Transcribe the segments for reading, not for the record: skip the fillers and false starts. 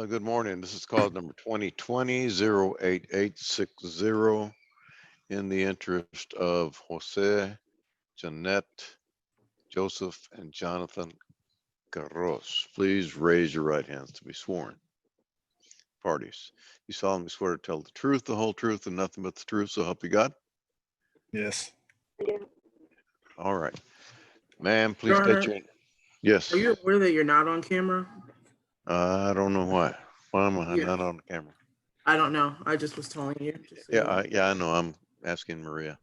Good morning. This is cause number 2020-08860 in the interest of Jose, Jeanette, Joseph, and Jonathan Carros. Please raise your right hands to be sworn. Parties, you solemnly swear to tell the truth, the whole truth, and nothing but the truth, so help you God? Yes. All right. Ma'am, please Your state Honor, your... Yes. are you aware that you're not on camera? I don't know why. Why am I Yeah. not on the camera? I don't know. I just was telling you. Just so you know. Yeah, I know. I'm asking Maria.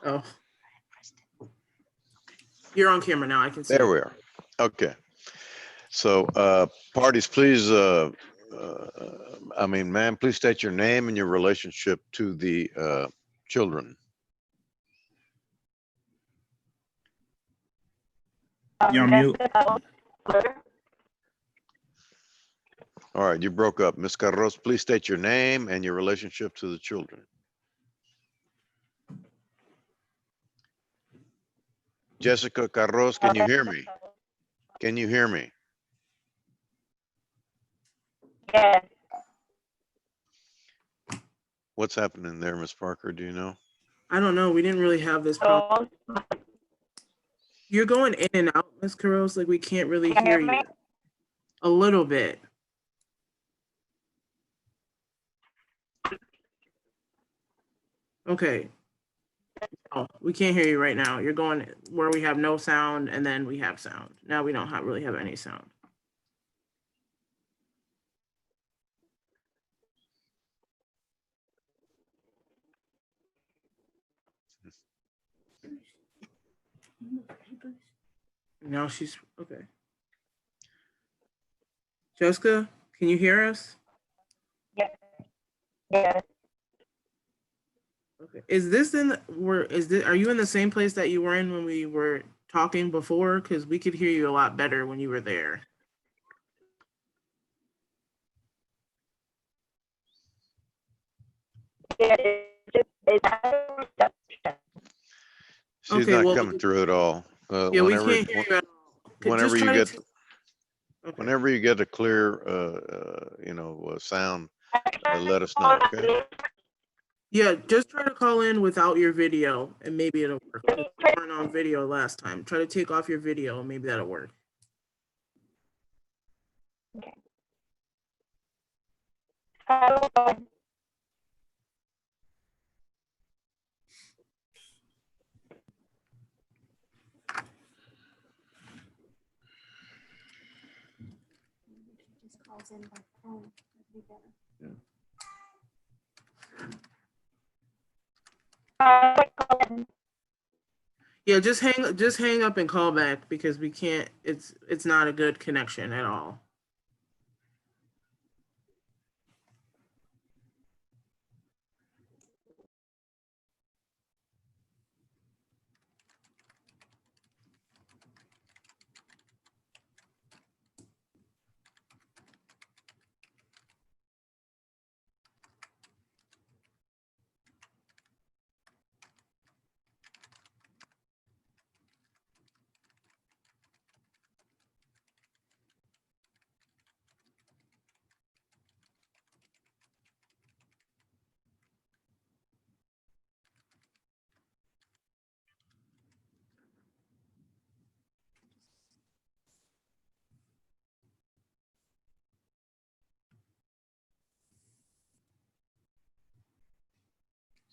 Oh. You're on camera now. I can see. There we are. Okay. So, parties, please, ma'am, please state your name and your relationship to the children. You're on mute. All right, you broke up. Ms. Carros, please state your name and your relationship to the children. Jessica Carros, can you hear me? Can you hear me? Yes. What's happening there, Ms. Parker? Do you know? I don't know. We didn't really have this problem. You're going in and out, Ms. Carros. Like we can't really hear you. A little bit. Okay. Oh, we can't hear you right now. You're going where we have no sound and then we have sound. Now we don't really have any sound. Now she's okay. Jessica, can you hear us? Yes. Yes. Okay. Is this are you in the same place that you were in when we were talking before? Because we could hear you a lot better when you were there. She's Okay, not well, coming through at all. Yeah, we can't hear you at all. Whenever Just you try get, to okay. whenever you get a clear, sound, let us know. Okay. Yeah, just try to call in without your video and maybe it'll work. We weren't on video last time. Try to take off your video and maybe that'll work. Okay. Just calls in by phone. That'd be better. Yeah, just hang up and call back because we can't. It's not a good connection at all.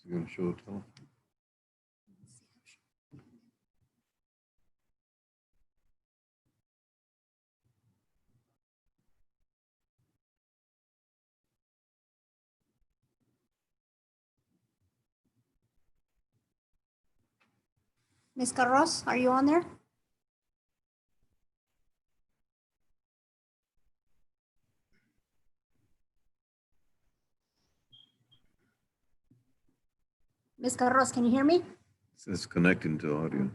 Is it going to show a telephone? Ms. Carros, are you on there? Ms. Carros, can you hear me? It's connecting to audio.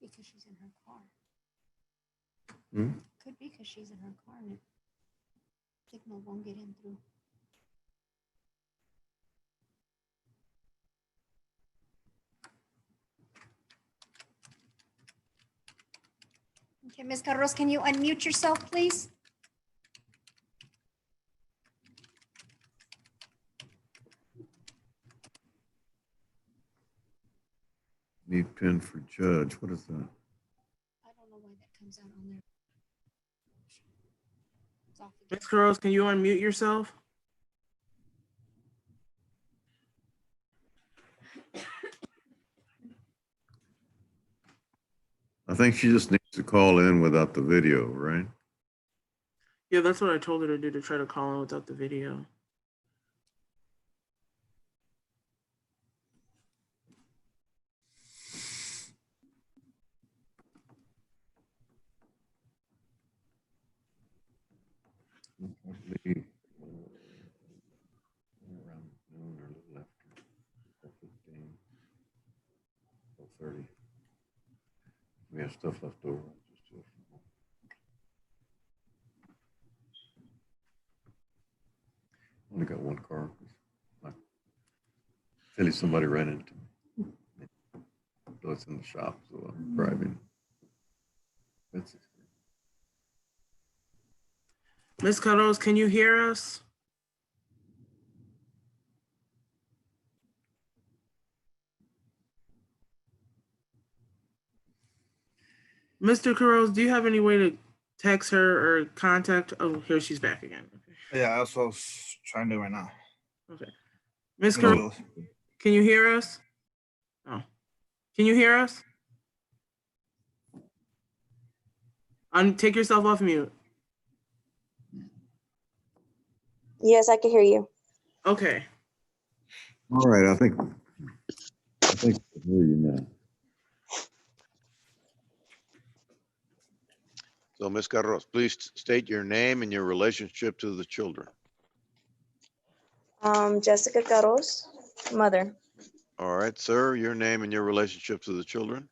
Because she's in her car. Hmm? Could be because she's in her car and it signal won't get in through. Okay, Ms. Carros, can you unmute yourself, please? Need pin for judge. What is that? I don't know why that comes out on there. It's off again. Ms. Carros, can you unmute yourself? I think she just needs to call in without the video, right? Yeah, that's what I told her to do, to try to call in without the video. Probably around noon or a little after 12:15, 12:30. We have stuff left over. Just do it from home. Only got one car. Philly, somebody ran into me. So it's in the shop, so I'm driving. That's it. Ms. Carros, can you hear us? Mr. Carros, do you have any way to text her or contact? Oh, here she's back again. Okay. Yeah, that's what I was trying to do right now. Okay. Ms. Let me Carros, do- can you hear us? Oh, can you hear us? Take yourself off mute. Yes, I can hear you. Okay. All right, I think I can hear you now. So, Ms. Carros, please state your name and your relationship to the children. Jessica Caros, mother. All right, sir, your name and your relationship to the children.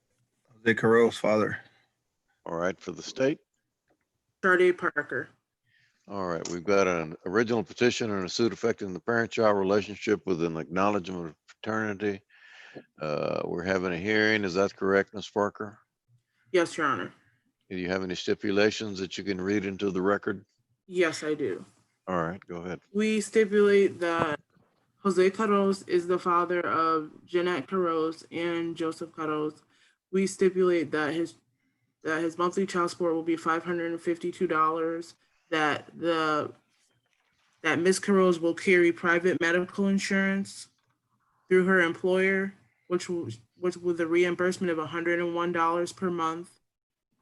Jose Carrillo's father. All right, for the state. Sade Parker. All right, we've got an original petition and a suit affecting the parent-child relationship with an acknowledgement of paternity. We're having a hearing. Is that correct, Ms. Parker? Yes, Your Honor. Do you have any stipulations that you can read into the record? Yes, I do. All right, go ahead. We stipulate that Jose Carros is the father of Jeanette Carros and Joseph Carros. We stipulate that his monthly child support will be $552. That Ms. Carros will carry private medical insurance through her employer, which with a reimbursement of $101 per month.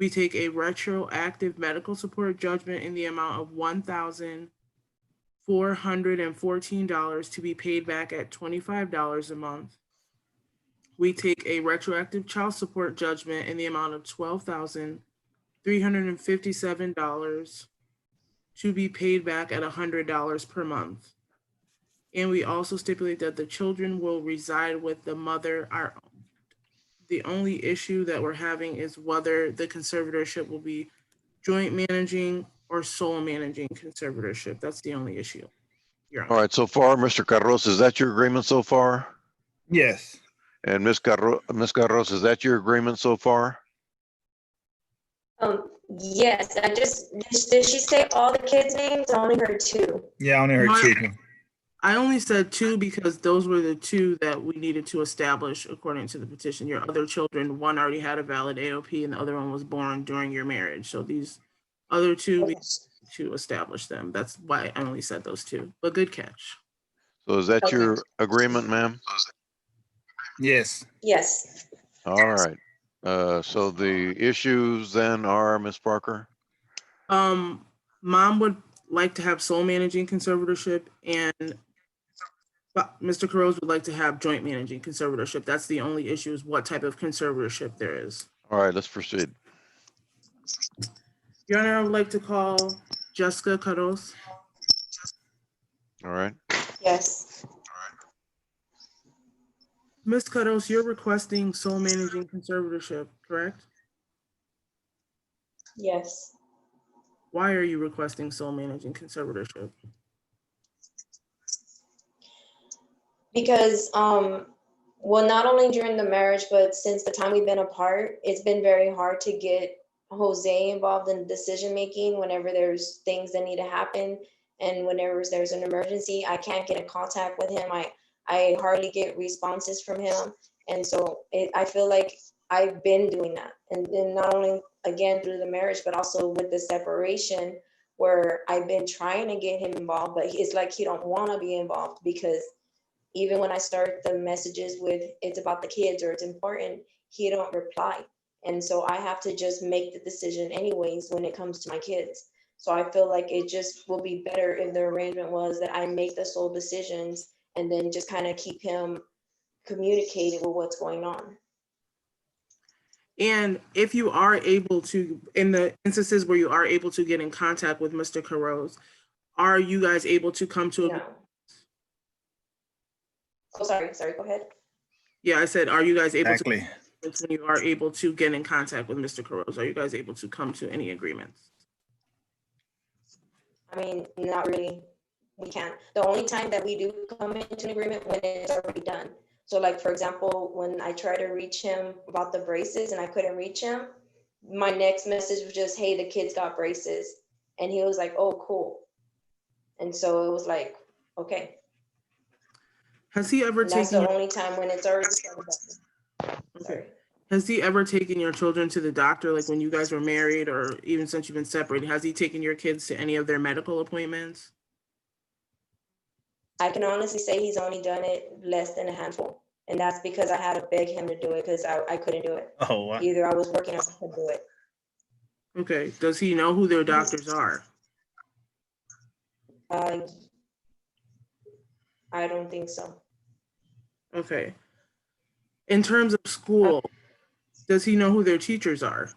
We take a retroactive medical support judgment in the amount of $1,414 to be paid back at $25 a month. We take a retroactive child support judgment in the amount of $12,357 to be paid back at $100 per month. And we also stipulate that the children will reside with the mother. The only issue that we're having is whether the conservatorship will be joint managing or sole managing conservatorship. That's the only issue. All right, so far, Mr. Carros, is that your agreement so far? Yes. And Ms. Carros, is that your agreement so far? Yes, did she say all the kids' names? I only heard two. Yeah, I only heard two. I only said two because those were the two that we needed to establish according to the petition. Your other children, one already had a valid AOP and the other one was born during your marriage. So these other two, we need to establish them. That's why I only said those two, but good catch. So is that your agreement, ma'am? Yes. Yes. All right. So the issues then are, Ms. Parker? Mom would like to have sole managing conservatorship, and Mr. Carros would like to have joint managing conservatorship. That's the only issue, is what type of conservatorship there is. All right, let's proceed. Your Honor, I would like to call Jessica Carros. All right. Yes. Ms. Carros, you're requesting sole managing conservatorship, correct? Yes. Why are you requesting sole managing conservatorship? Because, well, not only during the marriage, but since the time we've been apart, it's been very hard to get Jose involved in decision making whenever there's things that need to happen. And whenever there's an emergency, I can't get in contact with him. I hardly get responses from him. And so I feel like I've been doing that. And not only, again, through the marriage, but also with the separation, where I've been trying to get him involved, but it's like he don't want to be involved, because even when I start the messages with it's about the kids or it's important, he don't reply. And so I have to just make the decision anyways when it comes to my kids. So I feel like it just will be better if the arrangement was that I make the sole decisions and then just kind of keep him communicated with what's going on. And if you are able to, in the instances where you are able to get in contact with Mr. Carros, are you guys able to come to No. Oh, sorry, go ahead. Yeah, I said, are you guys able Exactly. to, when you are able to get in contact with Mr. Carros, are you guys able to come to any agreements? I mean, not really. We can't. The only time that we do come into an agreement when it's already done. So like, for example, when I tried to reach him about the braces and I couldn't reach him, my next message was just, hey, the kids got braces. And he was like, oh, cool. And so it was like, okay. Has he ever And that's taken, the only time when it's already done. okay. Sorry. Has he ever taken your children to the doctor, like when you guys were married, or even since you've been separated? Has he taken your kids to any of their medical appointments? I can honestly say he's only done it less than a handful. And that's because I had to beg him to do it, because I couldn't do it. Oh, wow. Either I was working or I couldn't do it. Okay, does he know who their doctors are? I don't think so. Okay. In terms of school, does he know who their teachers are?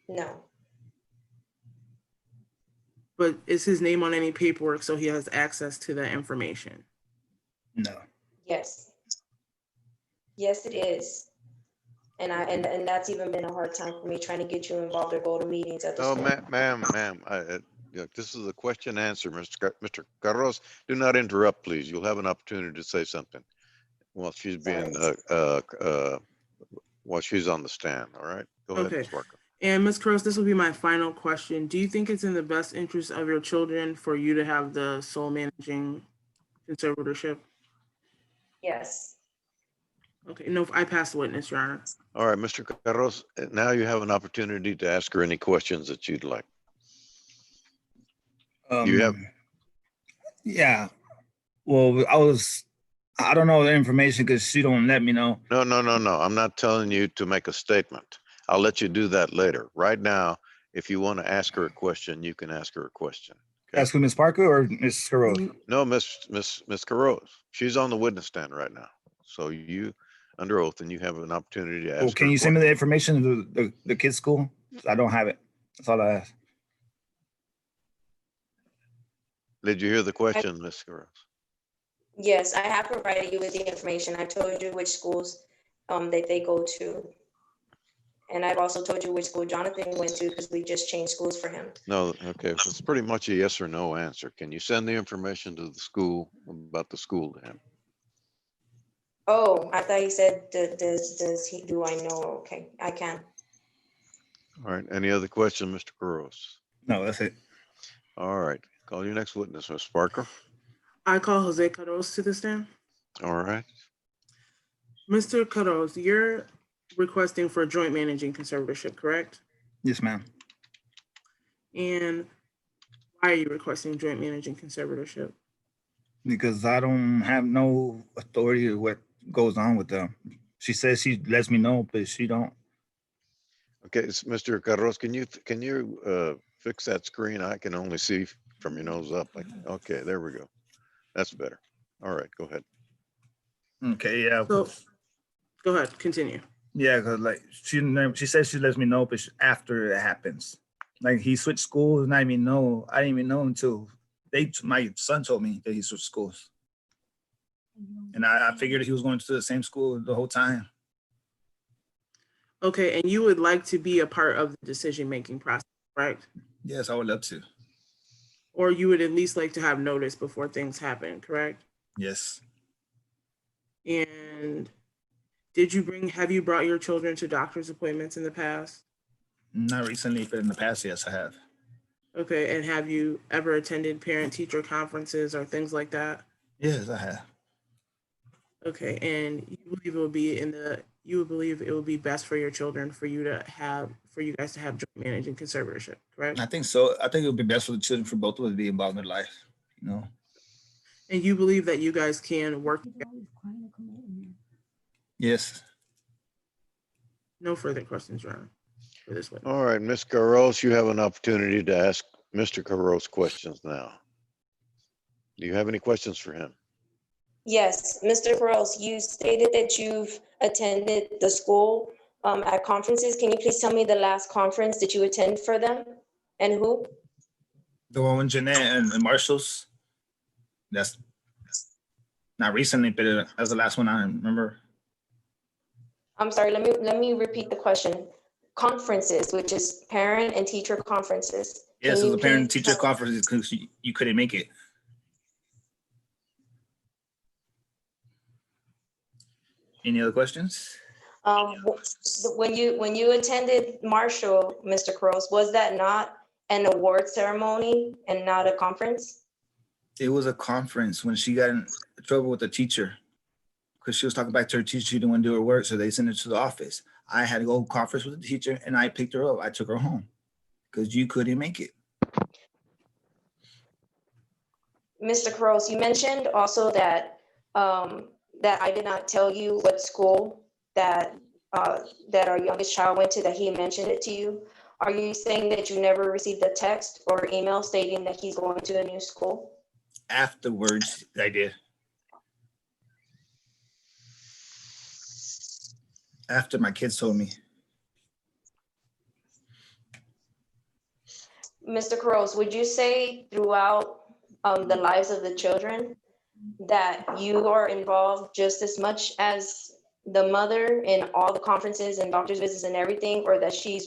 No. But is his name on any paperwork so he has access to that information? No. Yes. Yes, it is. And that's even been a hard time for me, trying to get you involved or go to meetings at the Oh, school. ma'am, this is a question answer, Mr. Carros. Do not interrupt, please. You'll have an opportunity to say something while she's being, while she's on the stand, all right? Go ahead, Okay. Ms. Parker. And Ms. Cross, this will be my final question. Do you think it's in the best interest of your children for you to have the sole managing conservatorship? Yes. Okay, no, I pass the witness, Your Honor. All right, Mr. Carros, now you have an opportunity to ask her any questions that you'd like. You have- Yeah. Well, I don't know the information because she don't let me know. No. I'm not telling you to make a statement. I'll let you do that later. Right now, if you want to ask her a question, you can ask her a question. Okay? That's with Miss Parker or Miss Carros? No, Miss Carros. She's on the witness stand right now. So you under oath and you have an opportunity to ask Well, her can a you send me question. the information to the kids' school? I don't have it. That's all I ask. Did you hear the question, Miss Carros? Yes, I have provided you with the information. I told you which schools that they go to. And I've also told you which school Jonathan went to, because we just changed schools for him. No, okay. It's pretty much a yes or no answer. Can you send the information to the school about the school to him? Oh, I thought you said, does he, do I know? Okay, I can. All right. Any other question, Mr. Carros? No, that's it. All right. Call your next witness, Ms. Parker. I call Jose Carros to the stand. All right. Mr. Carros, you're requesting for a joint managing conservatorship, correct? Yes, ma'am. And why are you requesting joint managing conservatorship? Because I don't have no authority of what goes on with them. She says she lets me know, but she don't. Okay, Mr. Carros, can you fix that screen? I can only see from your nose up. Okay, there we go. That's better. All right, go ahead. Okay, yeah. So, go ahead, continue. Yeah, cause like she says she lets me know, but after it happens, like he switched schools, and I didn't even know until my son told me that he switched schools, and I figured he was going to the same school the whole time. Okay, and you would like to be a part of the decision-making process, right? Yes, I would love to. Or you would at least like to have notice before things happen, correct? Yes, And have you brought your children to doctor's appointments in the past? not recently, but in the past, yes, I have. Okay, and have you ever attended parent-teacher conferences or things like that? Yes, I have. Okay, and you would believe it would be best for your children for you guys to have joint managing conservatorship, correct? I think so. I think it would be best for the children for both of us to be involved in their life. You know. And you believe that you guys can work together? Yes. No further questions, Your Honor, for this witness. All right, Ms. Carros, you have an opportunity to ask Mr. Carros questions now. Do you have any questions for him? Yes, Mr. Carros, you stated that you've attended the school at conferences. Can you please tell me the last conference that you attended for them and who? The one with Jeanette and Marshall's. That's not recently, but that's the last one I remember. I'm sorry, let me repeat the question. Conferences, which is parent and teacher conferences. Yes, Can it was you a parent please teacher tell- conference because you couldn't make it. Any other questions? When you attended Marshall, Mr. Carros, was that not an award ceremony and not a conference? It was a conference when she got in trouble with the teacher because she was talking back to her teacher. She didn't want to do her work, so they sent her to the office. I had to go conference with the teacher, and I picked her up. I took her home because you couldn't make it. Mr. Carros, you mentioned also that that I did not tell you what school that our youngest child went to, that he mentioned it to you. Are you saying that you never received a text or email stating that he's going to a new school? Afterwards, I did. After my kids told me. Mr. Carros, would you say throughout the lives of the children that you are involved just as much as the mother in all the conferences and doctor's visits and everything, or that she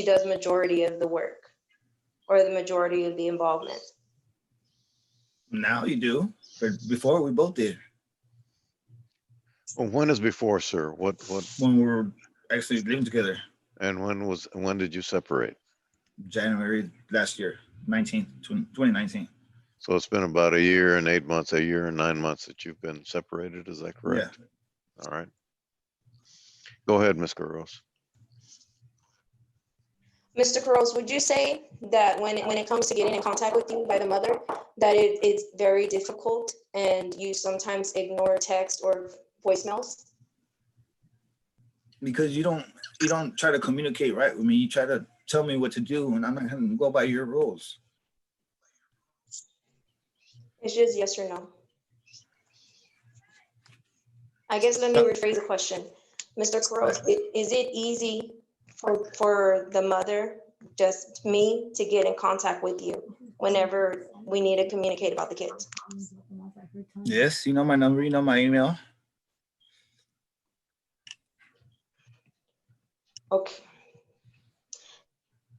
does majority of the work or the majority of the involvement? Now you do, but before we both did. Well, when is before, sir? What, When we were actually living together, and when did you separate? January last year, 2019. So it's been about a year and 8 months, a year and 9 months that you've been separated, is that correct? All right. Go ahead, Ms. Carros. Mr. Carros, would you say that when it comes to getting in contact with you by the mother, that it's very difficult and you sometimes ignore text or voicemails? Because you don't try to communicate right with me. You try to tell me what to do, and I'm not going to go by your rules. It's just yes or no. I guess let me rephrase the question. Mr. Carros, is it easy for the mother, just me, to get in contact with you whenever we need to communicate about the kids? Yes, you know my number, you know my email. Okay.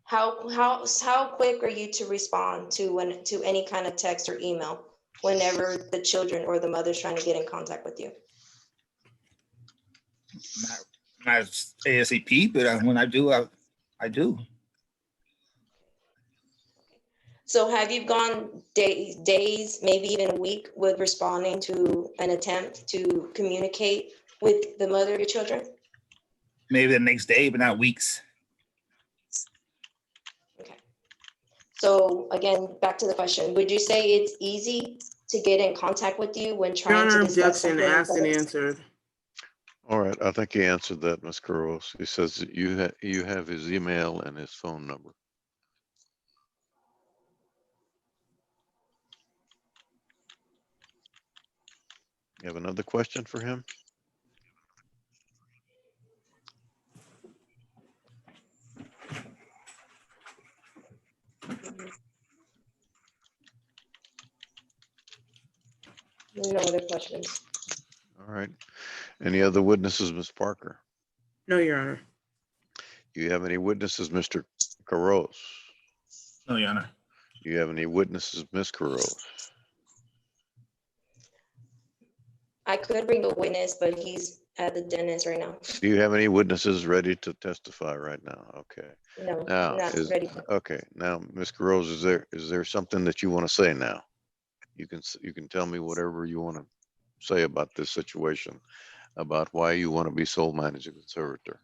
How quick are you to respond to any kind of text or email whenever the children or the mother's trying to get in contact with you? Not ASAP, but when I do, I do. So have you gone days, maybe even a week, with responding to an attempt to communicate with the mother of your children? Maybe the next day, but not weeks. Okay. So again, back to the question, would you say it's easy to get in contact with you when Your trying Honor, to discuss objection something? asked and answered. All right, I think he answered that, Ms. Carros. He says that you have his email and his phone number. You have another question for him? No other questions. All right. Any other witnesses, Ms. Parker? No, Your Honor. Do you have any witnesses, Mr. Carros? No, Your Honor. Do you have any witnesses, Ms. Carros? I could bring a witness, but he's at the dentist right now. Do you have any witnesses ready to testify right now? Okay. No, Now, not ready. okay, now, Ms. Carros, is there something that you want to say now? You can tell me whatever you want to say about this situation, about why you want to be sole managing conservator.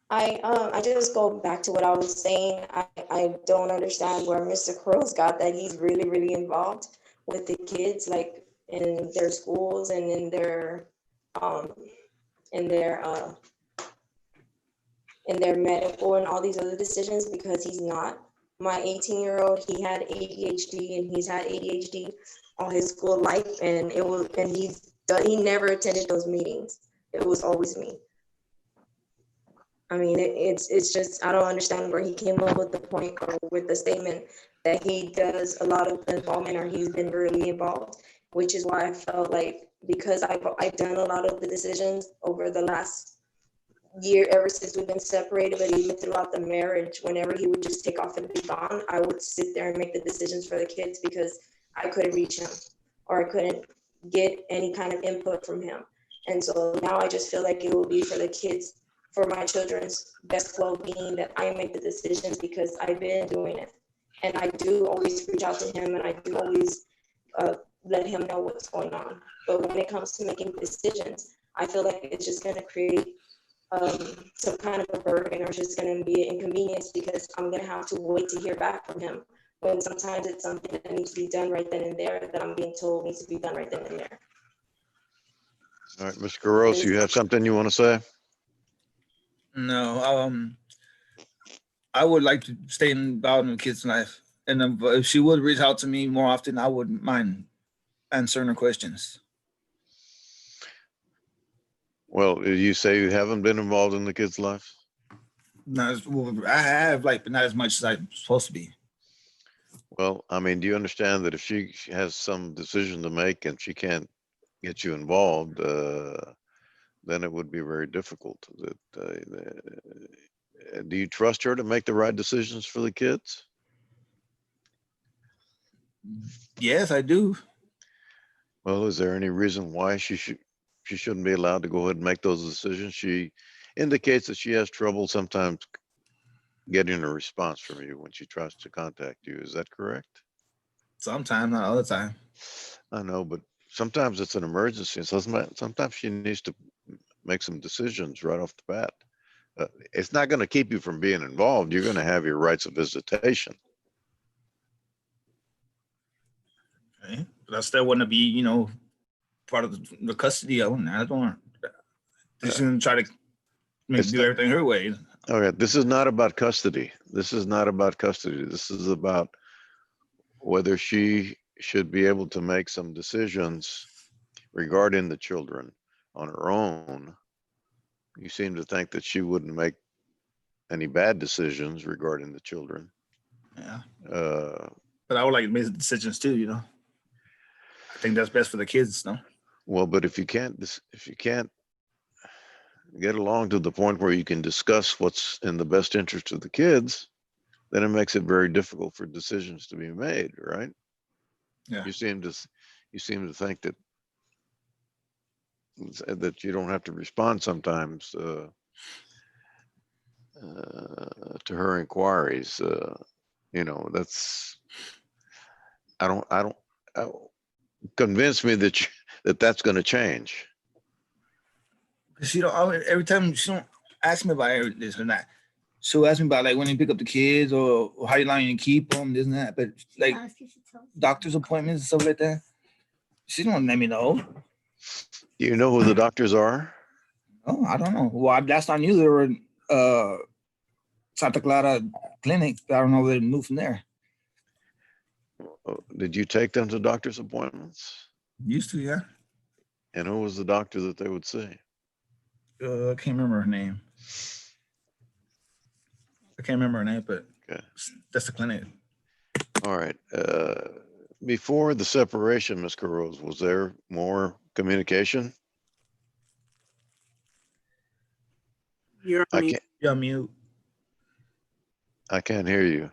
I just go back to what I was saying. I don't understand where Mr. Crow's got that he's really, really involved with the kids, like in their schools and in their in their uh in their medical and all these other decisions, because he's not. My 18-year-old, he had ADHD and he's had ADHD all his school life, and he never attended those meetings. It was always me. I mean, it's just, I don't understand where he came up with the point or with the statement that he does a lot of involvement or he's been really involved, which is why I felt like, because I've done a lot of the decisions over the last year, ever since we've been separated, but even throughout the marriage, whenever he would just take off and be gone, I would sit there and make the decisions for the kids because I couldn't reach him or I couldn't get any kind of input from him. And so now I just feel like it will be for the kids, for my children's best well-being, that I make the decisions, because I've been doing it. And I do always reach out to him, and I do always let him know what's going on. But when it comes to making decisions, I feel like it's just going to create some kind of a burden, or just going to be an inconvenience, because I'm going to have to wait to hear back from him, when sometimes it's something that needs to be done right then and there, that I'm being told needs to be done right then and there. All right, Mr. Carros, you have something you want to say? No, I would like to stay involved in the kid's life. And if she would reach out to me more often, I wouldn't mind answering her questions. Well, did you say you haven't been involved in the kid's life? Not as, well, I have, like, but not as much as I'm supposed to be. Well, I mean, do you understand that if she has some decision to make and she can't get you involved, then it would be very difficult. Do you trust her to make the right decisions for the kids? Yes, I do. Well, is there any reason why she shouldn't be allowed to go ahead and make those decisions? She indicates that she has trouble sometimes getting a response from you when she tries to contact you. Is that correct? Sometimes, not all the time. I know, but sometimes it's an emergency. So sometimes she needs to make some decisions right off the bat. It's not going to keep you from being involved. You're going to have your rights of visitation. Okay. But I still want to be, part of the custody of them. I don't want. She's gonna try to do everything her way. Okay, this is not about custody. This is not about custody. This is about whether she should be able to make some decisions regarding the children on her own. You seem to think that she wouldn't make any bad decisions regarding the children. Yeah. But I would like to make decisions too, I think that's best for the kids, no? Well, but if you can't get along to the point where you can discuss what's in the best interest of the kids, then it makes it very difficult for decisions to be made, right? Yeah. You seem to think that you don't have to respond sometimes to her inquiries. That's I don't convince me that that's going to change. She don't. Every time she don't ask me about this or that. She'll ask me about, like, when you pick up the kids or how you like to keep them, this and that. But like doctor's appointments and stuff like that, She don't let me know. Do you know who the doctors are? Oh, I don't know. Well, last I knew they were Santa Clara Clinic. I don't know if they moved from there. Did you take them to doctor's appointments? Used to, yeah. And who was the doctor that they would see? I can't remember her name. I can't remember her name, but Okay. that's the clinic. All right. Before the separation, Ms. Carros, was there more communication? You're I on mute. can't. You're on mute. I can't hear you.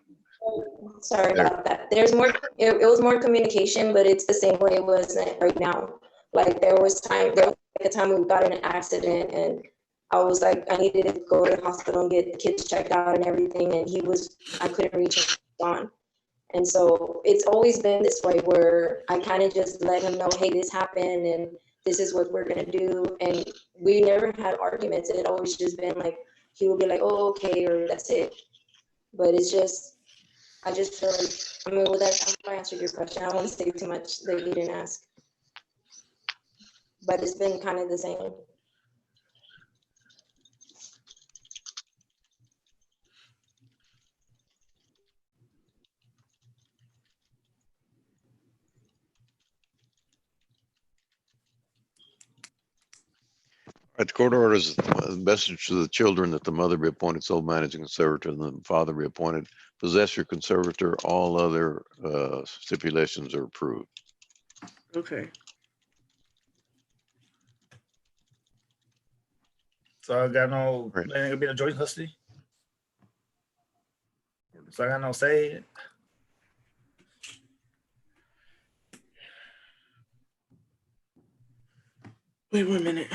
Sorry There. about that. There's more, it was more communication, but it's the same way it was right now. Like there was a time we got in an accident and I was like, I needed to go to the hospital and get the kids checked out and everything. And I couldn't reach him, gone. And so it's always been this way where I kind of just let him know, hey, this happened and this is what we're gonna do. And we never had arguments. It always just been like, he would be like, oh, okay, or that's it. But it's just, I just feel like, I mean, well, that, I hope I answered your question. I don't want to say too much that you didn't ask. But it's been kind of the same. Right, the court orders a message to the children that the mother be appointed sole managing conservator and the father be appointed possessor conservator. All other stipulations are approved. Okay. So I got no, Right. ain't gonna be no joint custody. So I got no say. Wait 1 minute.